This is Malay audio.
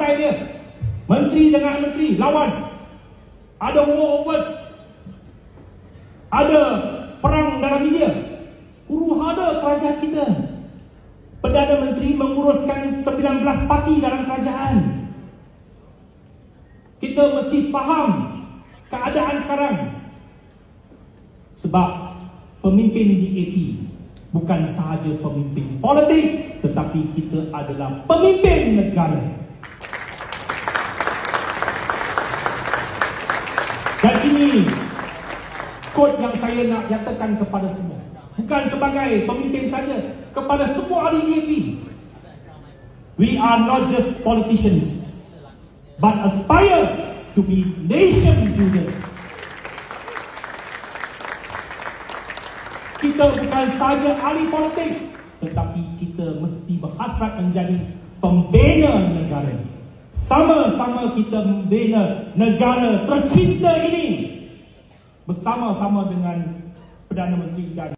perangai dia. Menteri dengan menteri lawan. Ada war of words. Ada perang dalam media. Huru-hara kerajaan kita. Perdana Menteri menguruskan 19 parti dalam kerajaan. Kita mesti faham keadaan sekarang. Sebab pemimpin DAP bukan sahaja pemimpin politik, tetapi kita adalah pemimpin negara. Dan ini kod yang saya nak nyatakan kepada semua. Bukan sebagai pemimpin saja, kepada semua ahli DAP. We are not just politicians, but aspire to be nation builders. Kita bukan saja ahli politik, tetapi kita mesti berhasrat menjadi pembina negara. Sama-sama kita membina negara tercinta ini bersama-sama dengan Perdana Menteri dan